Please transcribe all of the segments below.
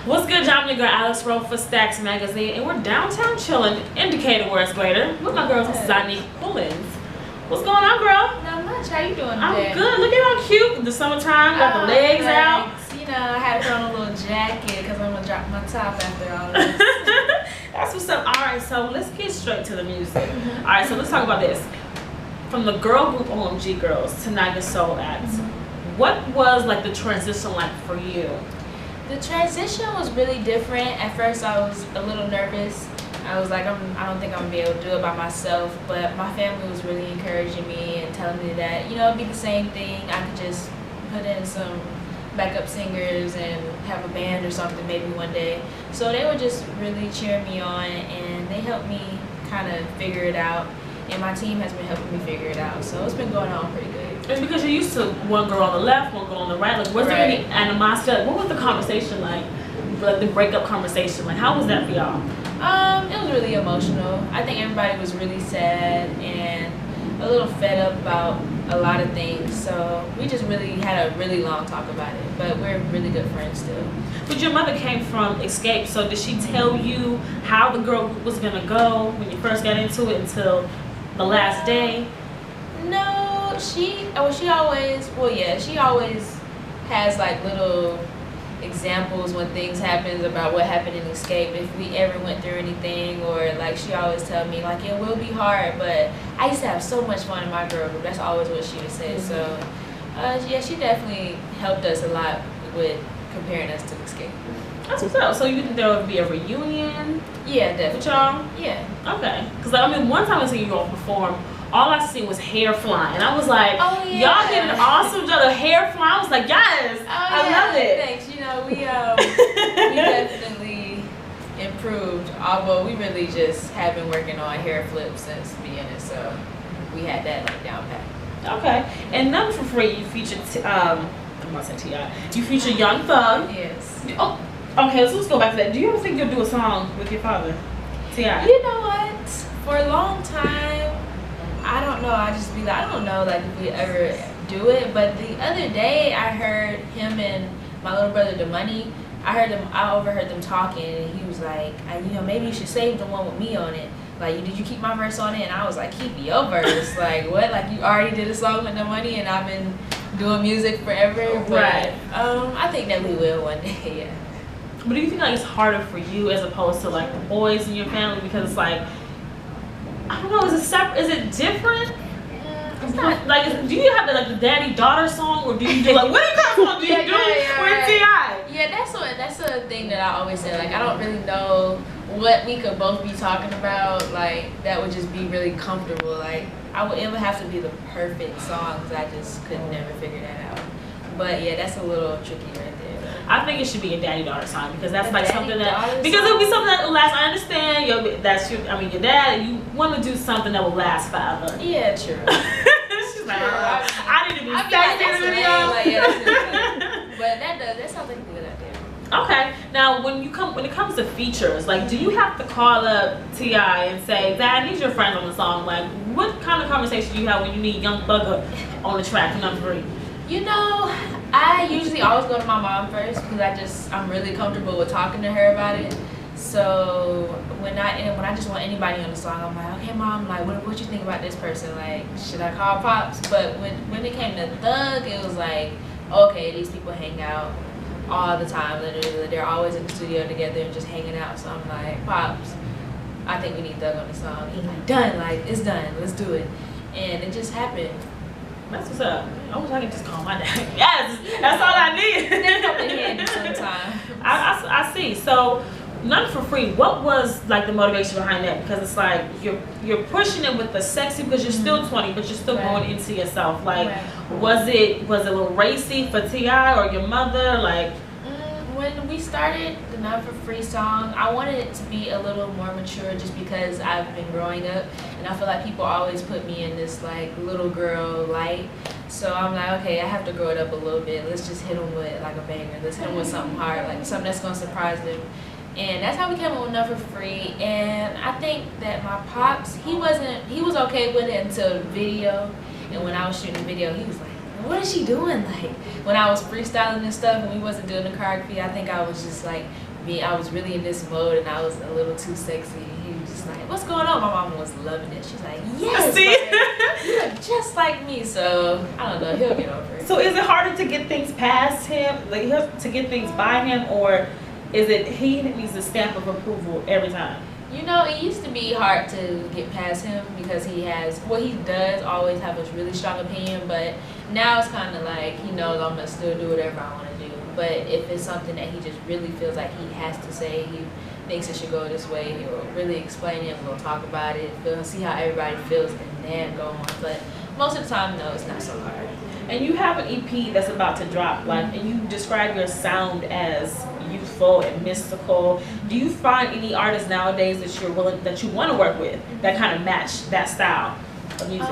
What's good, y'all? Your girl Alex Rowe for Stacks Magazine, and we're downtown chilling, indicator where it's greater, with my girl Zonnique Pullins. What's going on, girl? Not much. How you doing today? I'm good. Look at how cute. The summertime, got the legs out. You know, I had to put on a little jacket because I'm going to drop my top after all this. That's what's up. All right, so let's get straight to the music. All right, so let's talk about this. From the girl group OMG Girls to Niagara Soul Acts, what was like the transition like for you? The transition was really different. At first, I was a little nervous. I was like, I don't think I'm gonna be able to do it by myself. But my family was really encouraging me and telling me that, you know, it'd be the same thing. I could just put in some backup singers and have a band or something maybe one day. So they would just really cheer me on, and they helped me kind of figure it out. And my team has been helping me figure it out. So it's been going on pretty good. And because you're used to one girl on the left, one girl on the right, like was there any animosity? Like, what was the conversation like the breakup conversation? Like, how was that for y'all? It was really emotional. I think everybody was really sad and a little fed up about a lot of things. So we just really had a really long talk about it. But we're really good friends still. But your mother came from Escape, so did she tell you how the girl group was gonna go when you first got into it until the last day? No, she always has like little examples when things happen about what happened in Escape, if we ever went through anything, or like she always tell me like it will be hard, but I used to have so much fun in my girl group. That's always what she would say. So yeah, she definitely helped us a lot with comparing us to Escape. That's what's up. So you think there would be a reunion? Yeah, definitely. With y'all? Yeah. Okay. Because I mean, one time I seen you all perform, all I seen was hair flying. I was like, oh, yeah. Y'all did an awesome job. The hair flying. I was like, yes, I love it. Thanks. You know, we definitely improved. Although we really just have been working on hair flips since the beginning, so we had that like down pat. Okay. And None for Free, you featured I'm about to say T.I. You featured Young Thug. Yes. Oh. Okay, so let's go back to that. Do you ever think you'll do a song with your father, T.I.? You know what? For a long time, I don't know. I just be like, I don't know, like if we ever do it. But the other day, I heard him and my little brother, Money. I overheard them talking, and he was like, you know, maybe you should save the one with me on it. Like, did you keep my verse on it? And I was like, keep your verse. Like, what? Like, you already did a song with Money, and I've been doing music forever. But right. I think that we will one day. Yeah. But do you think like it's harder for you as opposed to like the boys in your family, because it's like, I don't know, is it separate? Is it different? It's not. Like, do you have the daddy-daughter song, or do you do like what kind of song do you do with T.I.? Yeah, that's a thing that I always say. Like, I don't really know what we could both be talking about. Like, that would just be really comfortable. Like, it would have to be the perfect song, because I just could never figure that out. But yeah, that's a little tricky right there. I think it should be a daddy-daughter song, because that's like something that, because it'll be something that will last. I understand your dad. You want to do something that will last forever. Yeah, true. She's like, I need to be sexy in the video. Like, yeah, but that sounds like a good idea. Okay. Now, when it comes to features, like, do you have to call up T.I. and say, Dad, I need your friend on the song? Like, what kind of conversation do you have when you need Young Thugger on the track for None for Free? You know, I usually always go to my mom first, because I'm really comfortable with talking to her about it. So when I just want anybody on the song, I'm like, okay, Mom, like, what you think about this person? Like, should I call Pops? But when it came to Thug, it was like, okay, these people hang out all the time. Literally, they're always in the studio together and just hanging out. So I'm like, Pops, I think we need Thug on the song. He's like, done. Like, it's done. Let's do it. And it just happened. That's what's up. I wish I could just call my dad. Yes, that's all I need. They come in handy sometimes. I see. So, None for Free, what was like the motivation behind that? Because it's like you're pushing it with the sexy, because you're still 20, but you're still going into yourself. Like, was it a little racy for T.I. or your mother? Like, when we started the None for Free song, I wanted it to be a little more mature, just because I've been growing up, and I feel like people always put me in this like little girl light. So I'm like, okay, I have to grow it up a little bit. Let's just hit them with like a banger. Let's hit them with something hard, like something that's gonna surprise them. And that's how we came up with None for Free. And I think that my pops, he was okay with it until the video. And when I was shooting the video, he was like, what is she doing? Like when I was freestyling and stuff, when we wasn't doing the choreography, I think I was just like I was really in this mode and I was a little too sexy. He was just like, what's going on? My mama was loving it. She's like, yes, See? like, you look just like me. So I don't know, he'll get over it. So is it harder to get things past him, like to get things by him, or is it he needs a stamp of approval every time? You know, it used to be hard to get past him because he does always have a really strong opinion, but now it's kind of like he knows I'm going to still do whatever I want to do. But if it's something that he just really feels like he has to say, he thinks it should go this way, he'll really explain it, we'll talk about it, we'll see how everybody feels, and then go on. But most of the time, no, it's not so hard. And you have an EP that's about to drop, like, and you describe your sound as youthful and mystical. Do you find any artists nowadays that you want to work with that kind of match that style of music?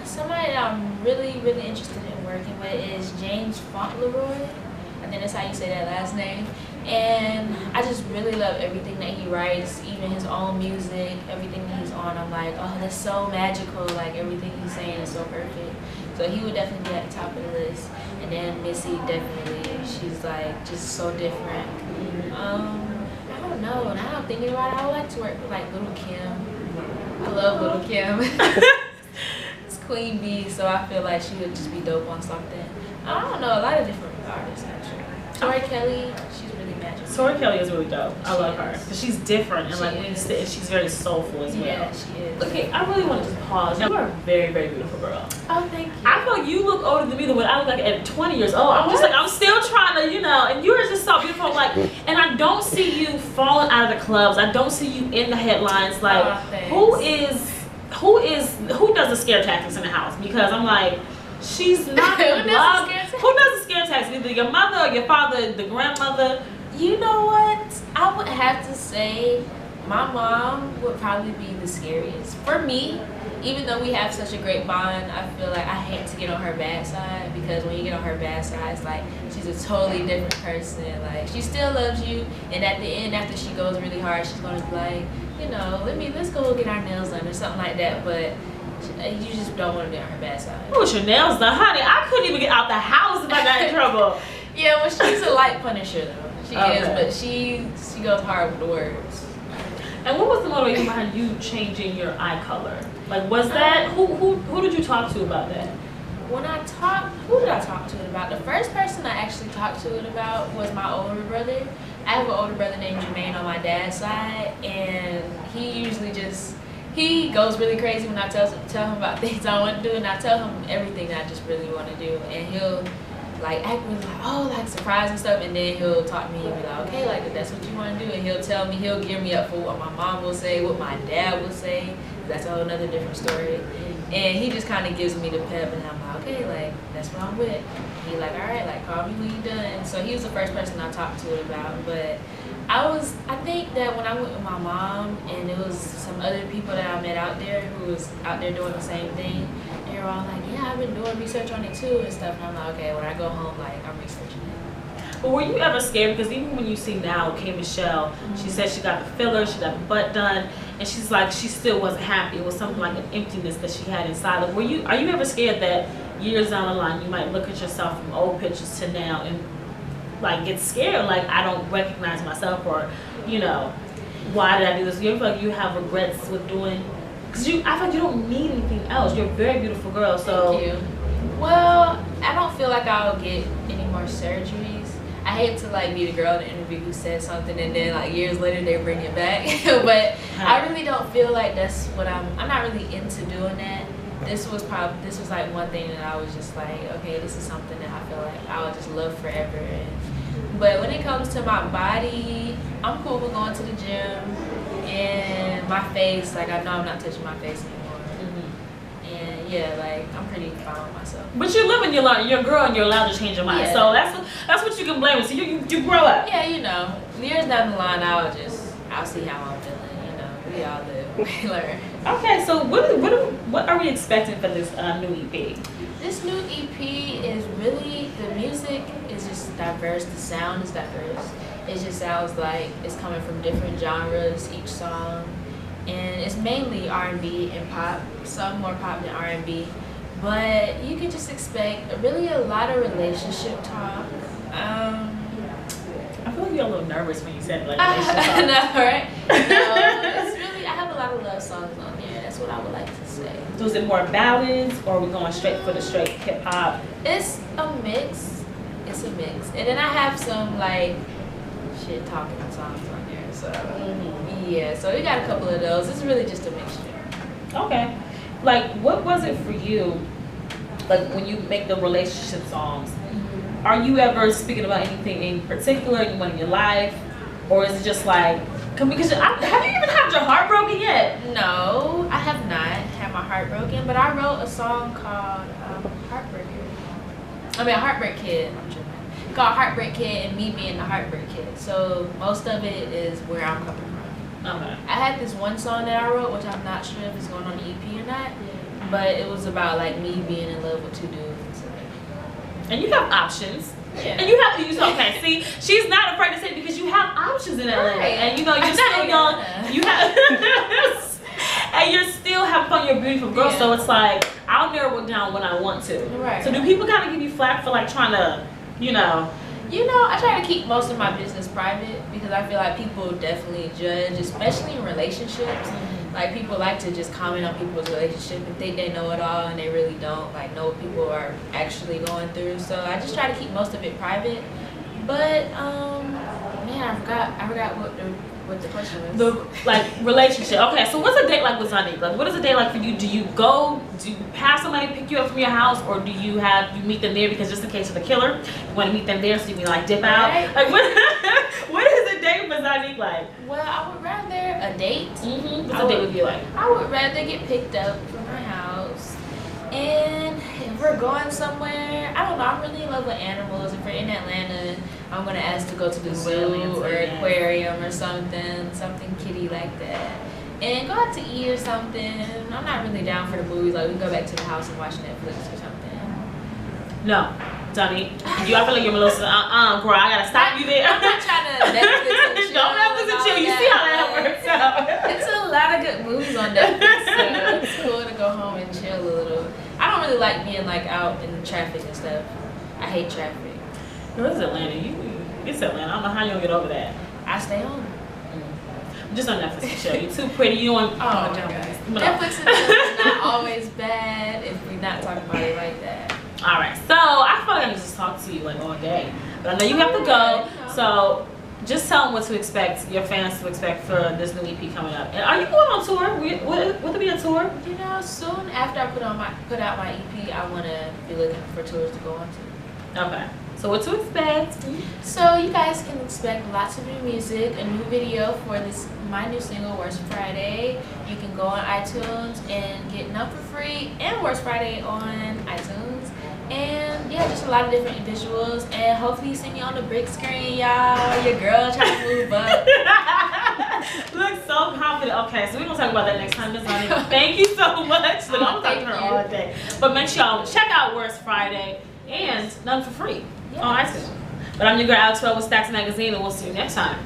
Somebody that I'm really, really interested in working with is James Fauntleroy. I think that's how you say that last name. And I just really love everything that he writes, even his own music, everything that he's on. I'm like, oh, that's so magical. Like everything he's saying is so perfect. So he would definitely be at the top of the list. And then Missy, definitely. She's like just so different. I don't know. Now I'm thinking about it, I would like to work with like Little Kim. I love Little Kim. It's Queen Bee, so I feel like she would just be dope on something. I don't know, a lot of different artists actually. Tori Kelly, she's really magical. Tori Kelly is really dope. I love her because she's different and like when you sit, she's very soulful as well. Yeah, she is. Okay, I really want to just pause. You are a very, very beautiful girl. Oh, thank you. I feel like you look older than me than what I look like at 20 years old. I'm just like, I'm still trying to, and you're just so beautiful. Like, and I don't see you falling out of the clubs. I don't see you in the headlines. Like, who does the scare tactics in the house? Because I'm like, she's not in love. Who does the scare tactics? Either your mother or your father, the grandmother. You know what? I would have to say my mom would probably be the scariest. For me, even though we have such a great bond, I feel like I hate to get on her bad side because when you get on her bad side, it's like she's a totally different person. Like she still loves you, and at the end, after she goes really hard, she's gonna be like, let's go get our nails done or something like that. But you just don't want to be on her bad side. Oh, your nails done, honey. I couldn't even get out the house if I got in trouble. Yeah, well, she's a light punisher though. She is, but she goes hard with the words. And what was the motivation behind you changing your eye color? Like, was that who did you talk to about that? Who did I talk to it about? The first person I actually talked to it about was my older brother. I have an older brother named Jermaine on my dad's side, and he usually he goes really crazy when I tell him about things I want to do, and I tell him everything that I just really want to do, and he'll like act really like, oh, like surprise and stuff, and then he'll talk to me and be like, okay, like if that's what you want to do, and he'll gear me up for what my mom will say, what my dad will say. That's a whole another different story. And he just kind of gives me the pep, and I'm like, okay, like that's what I'm with. He like, all right, like call me when you're done. So he was the first person I talked to it about, but I think that when I went with my mom and there was some other people that I met out there who was out there doing the same thing, they were all like, yeah, I've been doing research on it too and stuff. And I'm like, okay, when I go home, like I'm researching it. But were you ever scared? Because even when you see now, K. Michelle, she said she got the filler, she got the butt done, and she's like, she still wasn't happy. It was something like an emptiness that she had inside. Like, are you ever scared that years down the line you might look at yourself from old pictures to now and like get scared, like I don't recognize myself, or why did I do this? You ever feel like you have regrets with doing? Because I feel like you don't need anything else. You're a very beautiful girl. So thank you. Well, I don't feel like I'll get any more surgeries. I hate to like be the girl in the interview who said something and then like years later they bring it back. But I really don't feel like that's what I'm not really into doing that. This was like one thing that I was just like, okay, this is something that I feel like I would just love forever. But when it comes to my body, I'm cool with going to the gym, and my face, like I know I'm not touching my face anymore. And yeah, like I'm pretty fine with myself. But you're living, you're a girl, and you're allowed to change your mind. Yeah. So that's what you can blame it. So you grow up. Yeah, years down the line, I'll see how I'm feeling. We all live, we learn. Okay, so what are we expecting for this new EP? This new EP is really, the music is just diverse, the sound is diverse. It just sounds like it's coming from different genres, each song. And it's mainly R&B and pop, some more pop than R&B. But you can just expect really a lot of relationship talk. I feel like you're a little nervous when you said like relationship talk. No, right? No, it's really, I have a lot of love songs on there. That's what I would like to say. So is it more ballads, or are we going straight for the straight hip hop? It's a mix. It's a mix. And then I have some like shit talking songs on there. So yeah, so we got a couple of those. It's really just a mixture. Okay. Like, what was it for you, like when you make the relationship songs? Are you ever speaking about anything in particular, anyone in your life, or is it just like, because have you even had your heart broken yet? No, I have not had my heart broken, but I wrote a song called Heartbreak Kid. I'm tripping. Called Heartbreak Kid, and me being the Heartbreak Kid. So most of it is where I'm coming from. Okay. I had this one song that I wrote, which I'm not sure if it's going on the EP or not, but it was about like me being in love with two dudes. And you have options. Yeah. And you have to use, okay, see, she's not afraid to say it because you have options in Atlanta. Right. And you know, you're still young. You have, and you're still having fun, you're a beautiful girl. Yeah. So it's like, I'll narrow it down when I want to. Right. So do people kind of give you flack for like trying to, you know? I try to keep most of my business private because I feel like people definitely judge, especially in relationships. Like people like to just comment on people's relationship and think they know it all, and they really don't like know what people are actually going through. So I just try to keep most of it private. But man, I forgot what the question was. The like relationship. Okay, so what's a date like with Zonnique? Like, what is a date like for you? Do you have somebody pick you up from your house, or do you meet them there because just in case of the killer, you want to meet them there so you can like dip out? Right. Like what is a date for Zonnique like? Well, I would rather a date. What's a date would be like? I would rather get picked up from my house, and if we're going somewhere, I don't know. I'm really in love with animals. If we're in Atlanta, I'm gonna ask to go to the zoo or aquarium or something kitty like that, and go out to eat or something. I'm not really down for the movies. Like we can go back to the house and watch Netflix or something. No, Donnie, you I feel like you're Melissa. Girl, I gotta stop you there. I'm not trying to Netflix and chill. Don't Netflix and chill. You see how that works out. It's a lot of good movies on Netflix, so it's cool to go home and chill a little. I don't really like being like out in the traffic and stuff. I hate traffic. No, it's Atlanta. It's Atlanta. I don't know how you gonna get over that. I stay home. Just on Netflix and chill. You're too pretty. You don't. Oh my God. Netflix and chill is not always bad if we're not talking about it like that. All right. So I feel like I can just talk to you like all day, but I know you have to go. So just tell them what to expect, your fans to expect for this new EP coming up. And are you going on tour? Will there be a tour? Soon after I put out my EP, I want to be looking for tours to go on to. Okay. So what to expect? So you guys can expect lots of new music, a new video for my new single, Worst Friday. You can go on iTunes and get None for Free and Worst Friday on iTunes. And yeah, just a lot of different visuals, and hopefully you see me on the big screen, y'all. Your girl trying to move up. Look so confident. Okay, so we're gonna talk about that next time, Ms. Zonnique. Thank you so much. Look, I'm talking to her all day. But make sure y'all check out Worst Friday and None for Free on iTunes. But I'm your girl Alex with Stacks Magazine, and we'll see you next time.